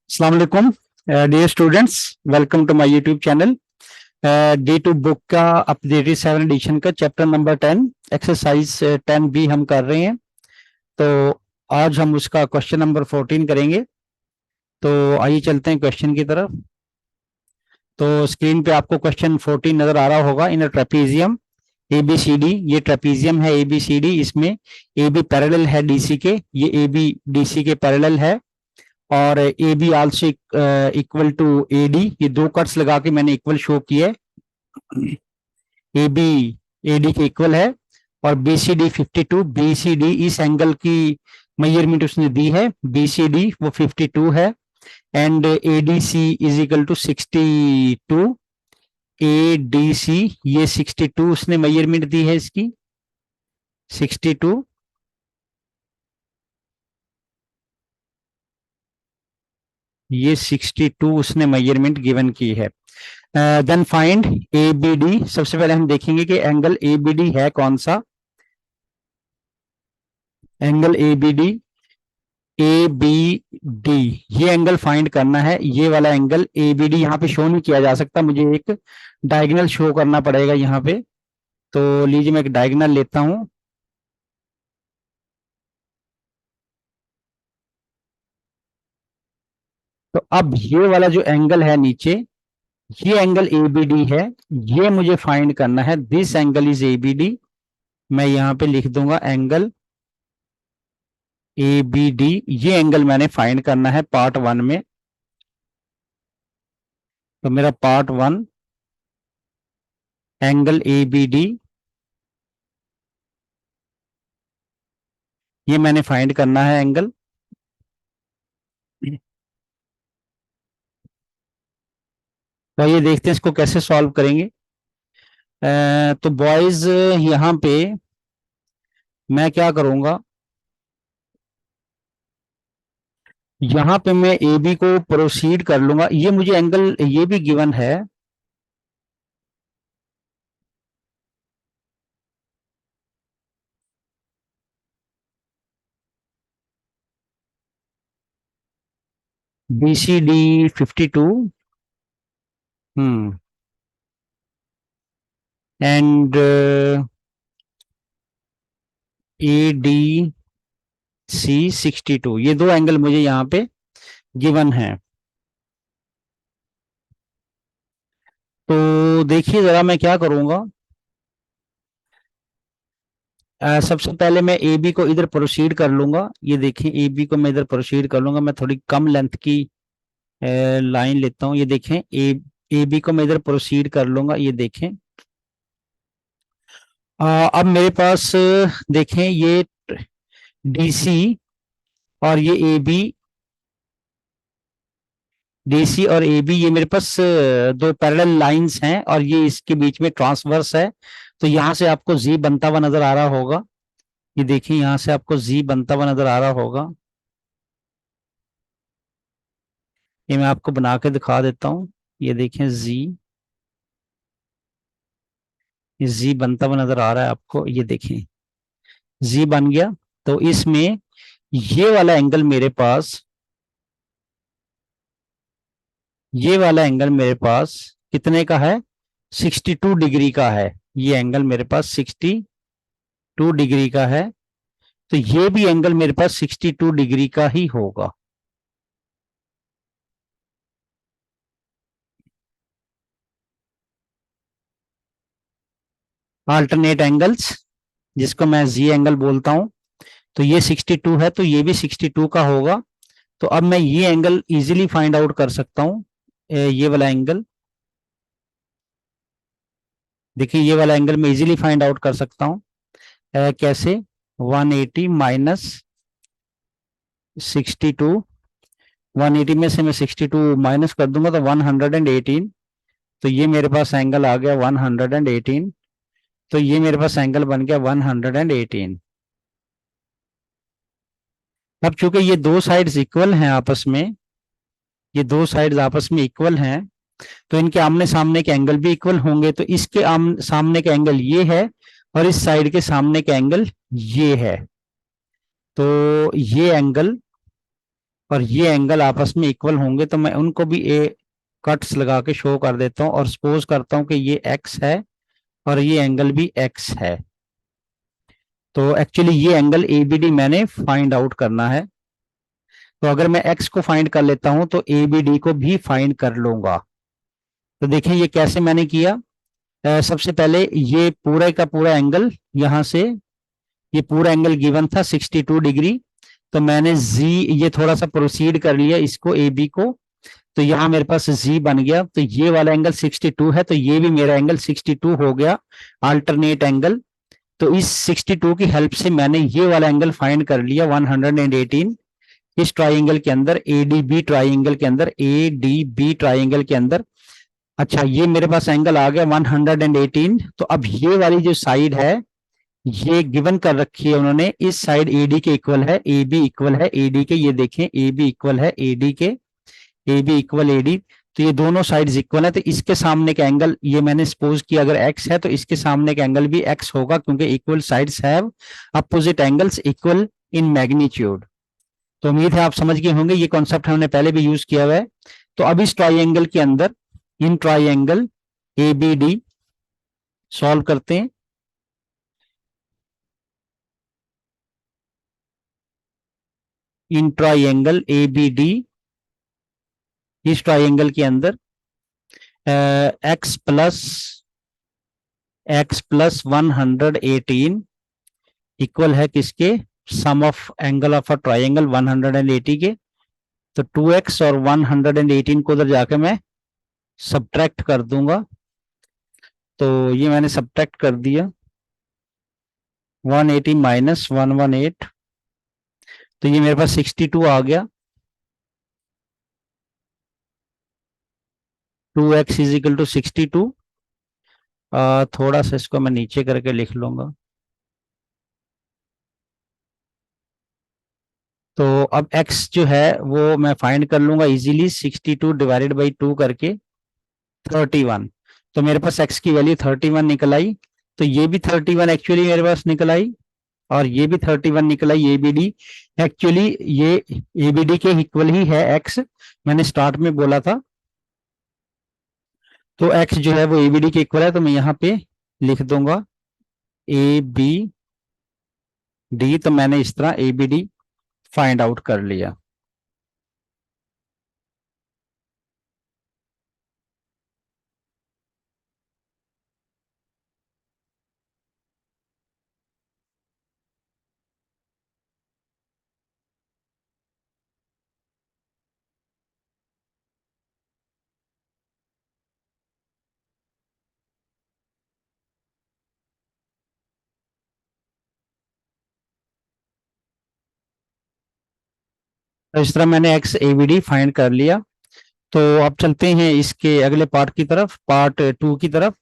अस्सलाम वालेकुम dear students, welcome to my YouTube channel. Day two book का updated 7 edition का चैप्टर नंबर 10 एक्सरसाइज 10 भी हम कर रहे हैं। तो आज हम उसका क्वेश्चन नंबर 14 करेंगे। तो आइए चलते हैं क्वेश्चन की तरफ। तो स्क्रीन पे आपको क्वेश्चन 14 नजर आ रहा होगा। In a trapezium A B C D, ये ट्रेपीजियम है ए बी सी डी, इसमें ए बी पैरेलल है डी सी के, ये ए बी डी सी के पैरेलल है। और A B also equal to A D, ये दो कट्स लगा के मैंने इक्वल शो किया है। ए बी ए डी के इक्वल है। और B C D 52, B C D इस एंगल की मेजरमेंट उसने दी है, बी सी डी वो 52 है। And A D C is equal to 62, A D C ये 62 उसने मेजरमेंट दी है इसकी 62। ये 62 उसने मेजरमेंट गिवन की है। Then find A B D. सबसे पहले हम देखेंगे कि एंगल ए बी डी है कौन सा। Angle A B D, A B D ये एंगल फाइंड करना है। ये वाला एंगल ए बी डी यहाँ पे शो नहीं किया जा सकता, मुझे एक डायगोनल शो करना पड़ेगा यहाँ पे। तो लीजिए मैं एक डायगोनल लेता हूं। तो अब ये वाला जो एंगल है नीचे, ये एंगल ए बी डी है, ये मुझे फाइंड करना है। This angle is A B D. मैं यहाँ पे लिख दूंगा एंगल ए बी डी। ये एंगल मैंने फाइंड करना है पार्ट 1 में। तो मेरा part 1 angle A B D ये मैंने फाइंड करना है एंगल। तो ये देखते हैं इसको कैसे सॉल्व करेंगे। तो बॉयज यहाँ पे मैं क्या करूंगा, यहाँ पे मैं ए बी को प्रोसीड कर लूंगा। ये मुझे एंगल ये भी गिवन है, B C D 52। And A D C 62, ये दो एंगल मुझे यहाँ पे गिवन है। तो देखिए जरा मैं क्या करूंगा। सबसे पहले मैं ए बी को इधर प्रोसीड कर लूंगा। ये देखिए ए बी को मैं इधर प्रोसीड कर लूंगा। मैं थोड़ी कम लेंथ की लाइन लेता हूँ। ये देखें ए ए बी को मैं इधर प्रोसीड कर लूंगा। ये देखें अब मेरे पास देखें ये डी सी और ये ए बी, डी सी और ए बी ये मेरे पास दो पैरेलल लाइंस हैं और ये इसके बीच में ट्रांसवर्स है। तो यहाँ से आपको जी बनता हुआ नजर आ रहा होगा। ये देखिए यहाँ से आपको जी बनता हुआ नजर आ रहा होगा। ये मैं आपको बना के दिखा देता हूँ। ये देखें जी, ये जी बनता हुआ नजर आ रहा है आपको। ये देखें जी बन गया। तो इसमें ये वाला एंगल मेरे पास, ये वाला एंगल मेरे पास कितने का है, 62 डिग्री का है। ये एंगल मेरे पास 62 डिग्री का है। तो ये भी एंगल मेरे पास 62 डिग्री का ही होगा। अल्टरनेट एंगल्स, जिसको मैं जी एंगल बोलता हूं। तो ये 62 है तो ये भी 62 का होगा। तो अब मैं ये एंगल इजीली फाइंड आउट कर सकता हूं। ये वाला एंगल देखिए, ये वाला एंगल मैं इजीली फाइंड आउट कर सकता हूं। कैसे, 180 माइनस 62, 180 में से मैं 62 माइनस कर दूंगा तो 118। तो ये मेरे पास एंगल आ गया 118। तो ये मेरे पास एंगल बन गया 118। अब चूंकि ये दो साइड्स इक्वल हैं आपस में, ये दो साइड्स आपस में इक्वल हैं, तो इनके आमने सामने के एंगल भी इक्वल होंगे। तो इसके सामने का एंगल ये है और इस साइड के सामने का एंगल ये है। तो ये एंगल और ये एंगल आपस में इक्वल होंगे, तो मैं उनको भी ए कट्स लगा के शो कर देता हूँ और सपोज करता हूँ कि ये एक्स है और ये एंगल भी एक्स है। तो एक्चुअली ये एंगल ए बी डी मैंने फाइंड आउट करना है। तो अगर मैं एक्स को फाइंड कर लेता हूं तो ए बी डी को भी फाइंड कर लूंगा। तो देखें ये कैसे मैंने किया। सबसे पहले ये पूरा का पूरा एंगल, यहां से ये पूरा एंगल गिवन था 62 डिग्री। तो मैंने जी ये थोड़ा सा प्रोसीड कर लिया इसको ए बी को, तो यहाँ मेरे पास जी बन गया। तो ये वाला एंगल 62 है, तो ये भी मेरा एंगल 62 हो गया, अल्टरनेट एंगल। तो इस 62 की हेल्प से मैंने ये वाला एंगल फाइंड कर लिया 118 इस ट्राइंगल के अंदर, एडीबी ट्राइंगल के अंदर, एडीबी ट्राइंगल के अंदर। अच्छा ये मेरे पास एंगल आ गया 118। तो अब ये वाली जो साइड है ये गिवन कर रखी है उन्होंने, इस साइड एडी के इक्वल है, ए बी इक्वल है एडी के, ये देखें ए बी इक्वल है एडी के, ए बी इक्वल एडी। तो ये दोनों साइड्स इक्वल है, तो इसके सामने का एंगल ये मैंने सपोज किया अगर एक्स है तो इसके सामने का एंगल भी एक्स होगा, क्योंकि equal sides have opposite angles equal in magnitude. तो उम्मीद है आप समझ गए होंगे, ये कॉन्सेप्ट हमने पहले भी यूज किया हुआ है। तो अब इस ट्राइंगल के अंदर, in triangle A B D solve करते हैं। In triangle A B D, इस ट्राइंगल के अंदर एक्स प्लस 118 इक्वल है किसके, sum of angle of a triangle 180 के। तो 2x और 118 को उधर जाके मैं सब्ट्रैक्ट कर दूंगा। तो ये मैंने सब्ट्रैक्ट कर दिया, 180 माइनस 118, तो ये मेरे पास 62 आ गया। 2x is equal to 62। थोड़ा सा इसको मैं नीचे करके लिख लूंगा। तो अब x जो है वो मैं फाइंड कर लूंगा इजीली, 62 डिवाइडेड बाई 2 करके 31। तो मेरे पास x की वैल्यू 31 निकल आई। तो ये भी 31 एक्चुअली मेरे पास निकल आई, और ये भी 31 निकल आई एबीडी। एक्चुअली ये एबीडी के इक्वल ही है x, मैंने स्टार्ट में बोला था। तो x जो है वो एबीडी के इक्वल है, तो मैं यहाँ पे लिख दूंगा ए बी डी। तो मैंने इस तरह A B D find out कर लिया। तो इस तरह मैंने X A B D find कर लिया। तो अब चलते हैं इसके अगले पार्ट की तरफ, पार्ट 2 की तरफ।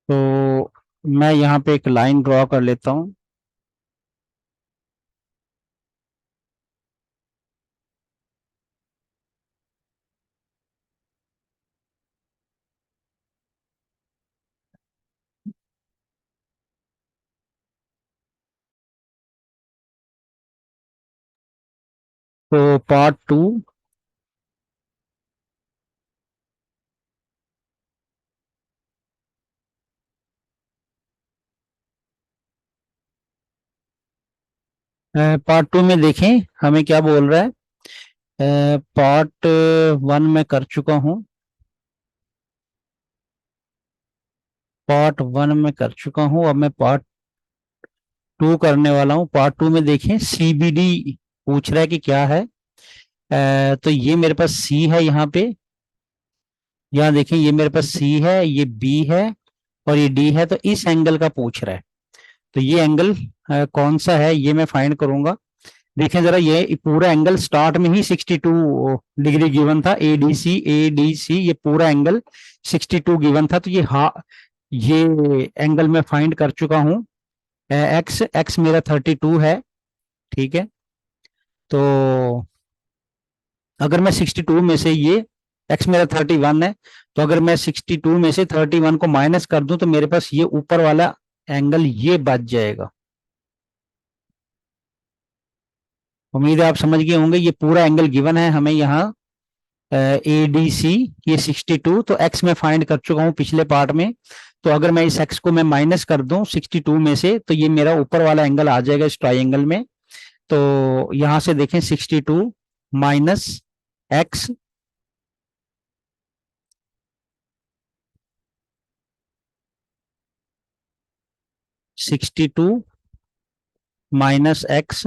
तो मैं यहाँ पे एक लाइन ड्रॉ कर लेता हूँ। तो पार्ट 2, पार्ट 2 में देखें हमें क्या बोल रहा है। पार्ट 1 में कर चुका हूँ, पार्ट 1 में कर चुका हूँ, अब मैं पार्ट 2 करने वाला हूँ। पार्ट 2 में देखें सीबीडी पूछ रहा है कि क्या है। तो ये मेरे पास सी है यहाँ पे, यहाँ देखें ये मेरे पास सी है, ये बी है और ये डी है। तो इस एंगल का पूछ रहा है, तो ये एंगल कौन सा है ये मैं फाइंड करूंगा। देखें जरा, ये पूरा एंगल स्टार्ट में ही 62 डिग्री गिवन था, ए डी सी ये पूरा एंगल 62 गिवन था। तो ये एंगल मैं फाइंड कर चुका हूँ। एक्स एक्स मेरा 32 है, ठीक है। तो अगर मैं 62 में से ये एक्स मेरा 31 है, तो अगर मैं 62 में से 31 को माइनस कर दूं तो मेरे पास ये ऊपर वाला एंगल ये बच जाएगा। उम्मीद है आप समझ गए होंगे। ये पूरा एंगल गिवन है हमें यहाँ ए डी सी, ये 62, तो एक्स में फाइंड कर चुका हूँ पिछले पार्ट में। तो अगर मैं इस एक्स को मैं माइनस कर दूं 62 में से, तो ये मेरा ऊपर वाला एंगल आ जाएगा इस ट्राइंगल में। तो यहां से देखें 62 माइनस एक्स, 62 माइनस एक्स,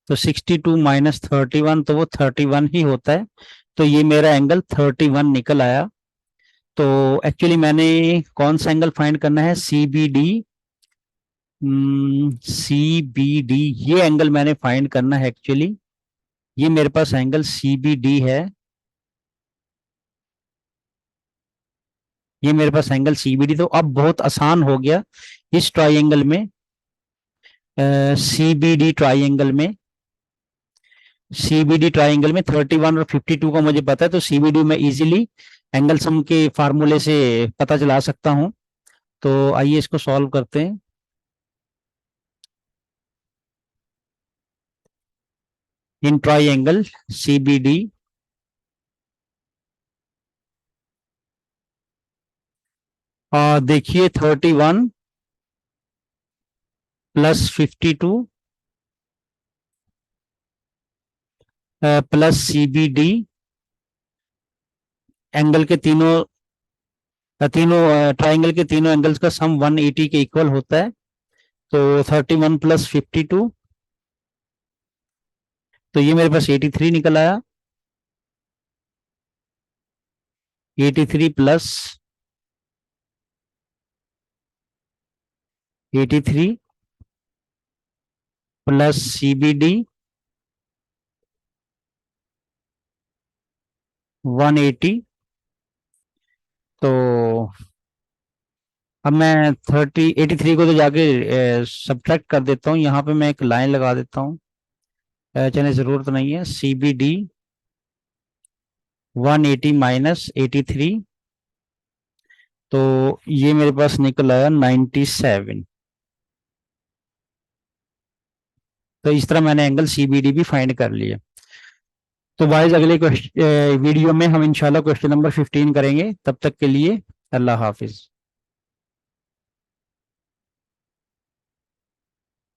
तो 62 माइनस 31, तो वो 31 ही होता है। तो ये मेरा एंगल 31 निकल आया। तो एक्चुअली मैंने कौन सा एंगल फाइंड करना है, C B D, C B D, ये एंगल मैंने फाइंड करना है एक्चुअली। ये मेरे पास एंगल सी बी डी है, ये मेरे पास एंगल सी बी डी। तो अब बहुत आसान हो गया इस ट्राइंगल में, सी बी डी ट्राइंगल में, सीबीडी ट्राइंगल में 31 और 52 का मुझे पता है, तो सीबीडी में इजीली एंगल सम के फार्मूले से पता चला सकता हूं। तो आइए इसको सॉल्व करते हैं। इन ट्राइंगल सीबीडी, देखिए 31 प्लस 52 प्लस सीबीडी, एंगल के तीनों ट्राइंगल के तीनों एंगल्स का सम 180 के इक्वल होता है। तो 31 प्लस 52, तो ये मेरे पास 83 निकल आया। 83 प्लस 83 प्लस सीबीडी 180। तो अब मैं 83 को तो जाके सब्ट्रैक्ट कर देता हूँ, यहाँ पे मैं एक लाइन लगा देता हूँ, चलिए जरूरत नहीं है। सी बी डी 180 माइनस 83, तो ये मेरे पास निकल आया 97। तो इस तरह मैंने एंगल सी बी डी भी फाइंड कर लिया। तो वाइज अगले वीडियो में हम इंशाल्लाह क्वेश्चन नंबर 15 करेंगे। तब तक के लिए अल्लाह हाफिज।